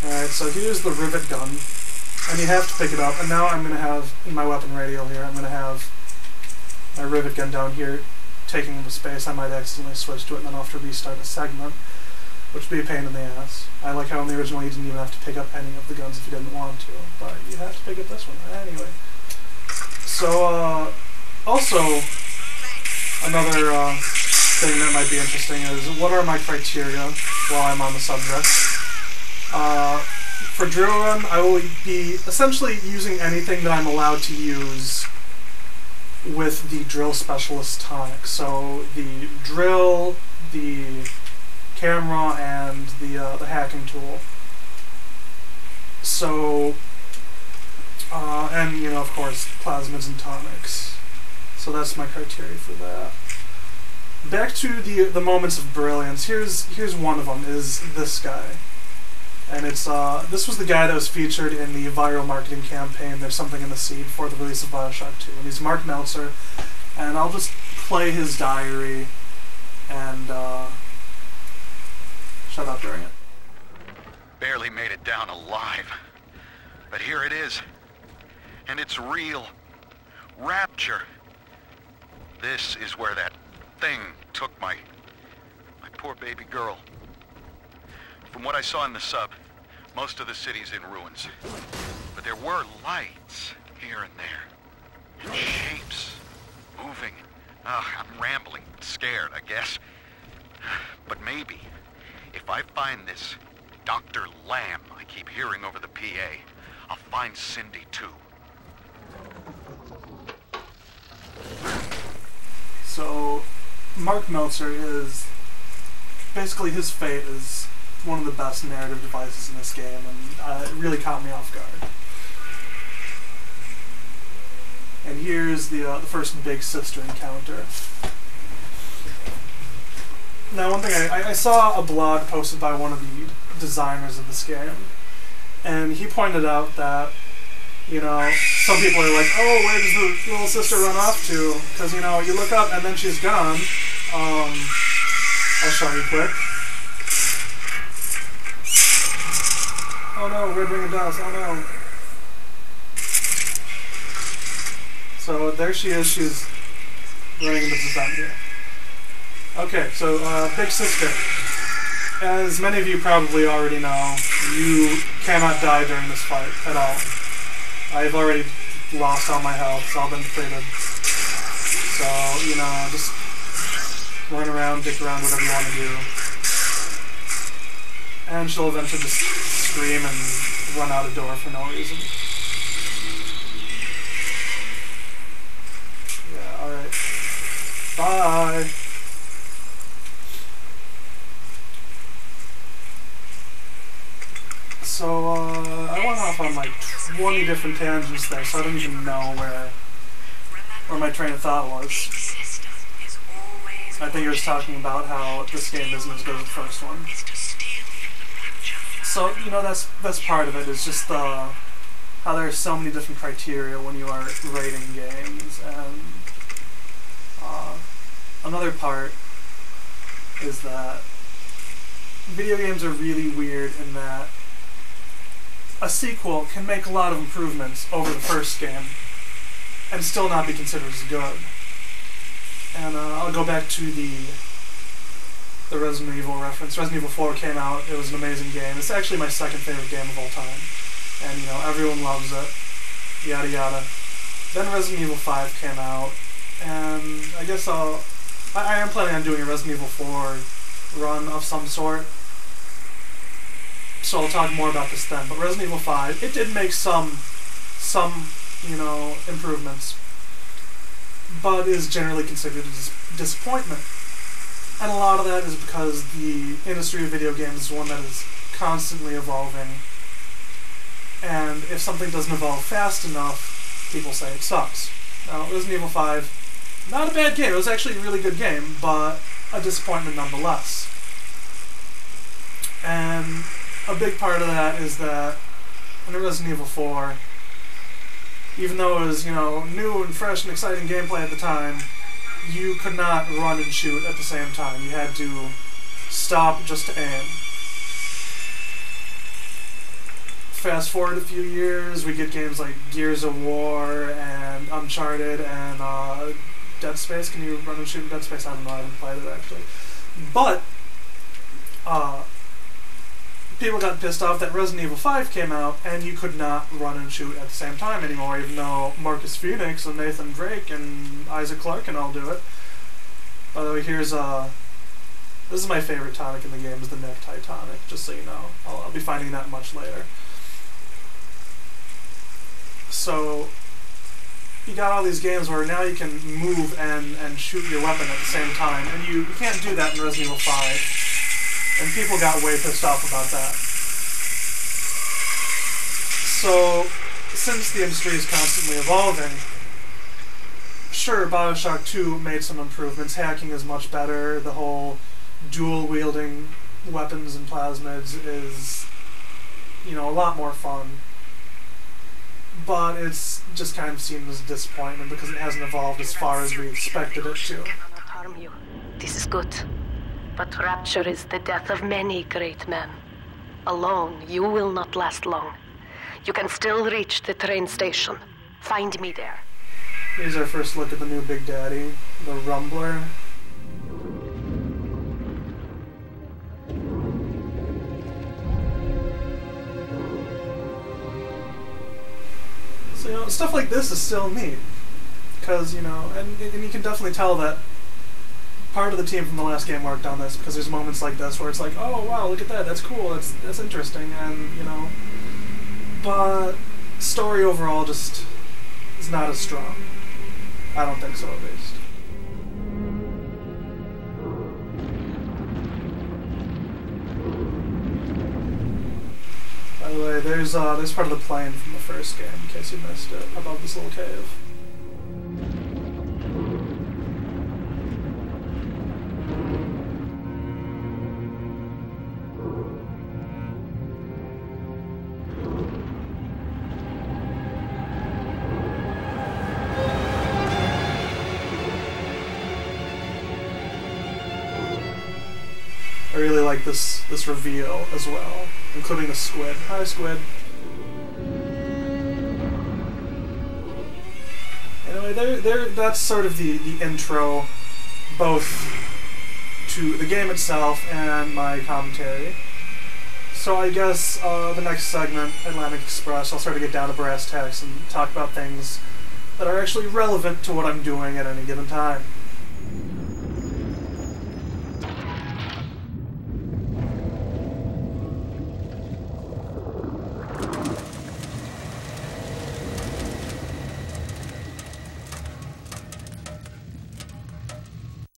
Alright, so here's the Rivet Gun, and you have to pick it up, and now I'm going to have, in my weapon radial here, I'm going to have my Rivet Gun down here taking into space. I might accidentally switch to it and then I'll have to restart a segment, which would be a pain in the ass. I like how in the original you didn't even have to pick up any of the guns if you didn't want to, but you have to pick up this one. Anyway. So, also, another thing that might be interesting is, what are my criteria while I'm on the subject? For drill run, I will be essentially using anything that I'm allowed to use with the drill specialist tonic. So the drill, the camera, and the hacking tool. So, and you know, of course, plasmids and tonics. So that's my criteria for that. Back to the moments of brilliance. Here's one of them. Is this guy. And it's, this was the guy that was featured in the viral marketing campaign, There's Something in the Seed, for the release of BioShock 2. And he's Mark Meltzer, and I'll just play his diary and, shut up during it. Barely made it down alive. But here it is. And it's real. Rapture. This is where that thing took my poor baby girl. From what I saw in the sub, most of the city's in ruins. But there were lights here and there. And shapes. Moving. I'm rambling. Scared, I guess. But maybe, if I find this Dr. Lamb I keep hearing over the PA, I'll find Cindy too. So, Mark Meltzer is... basically his fate is one of the best narrative devices in this game, and it really caught me off guard. And here's the first Big Sister encounter. Now, one thing, I saw a blog posted by one of the designers of this game, and he pointed out that, you know, some people are like, oh, where does the little sister run off to? Because, you know, you look up and then she's gone. I'll show you quick. Oh no, Red Ring of Dust, oh no. So there she is, she's running into the vent here. Okay, so Big Sister. As many of you probably already know, you cannot die during this fight at all. I've already lost all my health, it's all been depleted. So, you know, just run around, dick around, whatever you want to do. And she'll eventually just scream and run out a door for no reason. Yeah, alright. Bye! So, I went off on like 20 different tangents there, so I don't even know where my train of thought was. I think it was talking about how this game isn't as good as the first one. So, you know, that's part of it, is just how there are so many different criteria when you are rating games, and another part is that video games are really weird in that a sequel can make a lot of improvements over the first game and still not be considered as good. And I'll go back to the Resident Evil reference. Resident Evil 4 came out, it was an amazing game. It's actually my second favorite game of all time. And, you know, everyone loves it, yada yada. Then Resident Evil 5 came out, and I guess I am planning on doing a Resident Evil 4 run of some sort. So I'll talk more about this then. But Resident Evil 5, it did make some, you know, improvements, but is generally considered a disappointment. And a lot of that is because the industry of video games is one that is constantly evolving, and if something doesn't evolve fast enough, people say it sucks. Now, Resident Evil 5, not a bad game, it was actually a really good game, but a disappointment nonetheless. And a big part of that is that in Resident Evil 4, even though it was, you know, new and fresh and exciting gameplay at the time, you could not run and shoot at the same time. You had to stop just to aim. fast forward a few years, we get games like Gears of War and Uncharted and Dead Space. Can you run and shoot in Dead Space? I don't know, I haven't played it actually. But people got pissed off that Resident Evil 5 came out and you could not run and shoot at the same time anymore, even though Marcus Phoenix and Nathan Drake and Isaac Clarke can all do it. By the way, here's this is my favorite tonic in the game, is the Necktie tonic, just so you know. I'll be finding that much later. So, you got all these games where now you can move and shoot your weapon at the same time, and you can't do that in Resident Evil 5. And people got way pissed off about that. So, since the industry is constantly evolving, sure, BioShock 2 made some improvements. Hacking is much better. The whole dual-wielding weapons and plasmids is, you know, a lot more fun. But it's just kind of seen as a disappointment because it hasn't evolved as far as we expected it to. Cannot harm you. This is good. But rapture is the death of many great men. Alone, you will not last long. You can still reach the train station. Find me there. Here's our first look at the new Big Daddy, the Rumbler. So, you know, stuff like this is still neat. Because, you know, and you can definitely tell that part of the team from the last game worked on this, because there's moments like this where it's like, oh wow, look at that, that's cool, that's interesting, and, you know, but story overall just is not as strong. I don't think so, at least. By the way, there's part of the plane from the first game, in case you missed it, above this little cave. I really like this reveal as well, including the squid. Hi, squid. Anyway, that's sort of the intro, both to the game itself and my commentary. So I guess the next segment, Atlantic Express, I'll sort of get down to brass tacks and talk about things that are actually relevant to what I'm doing at any given time.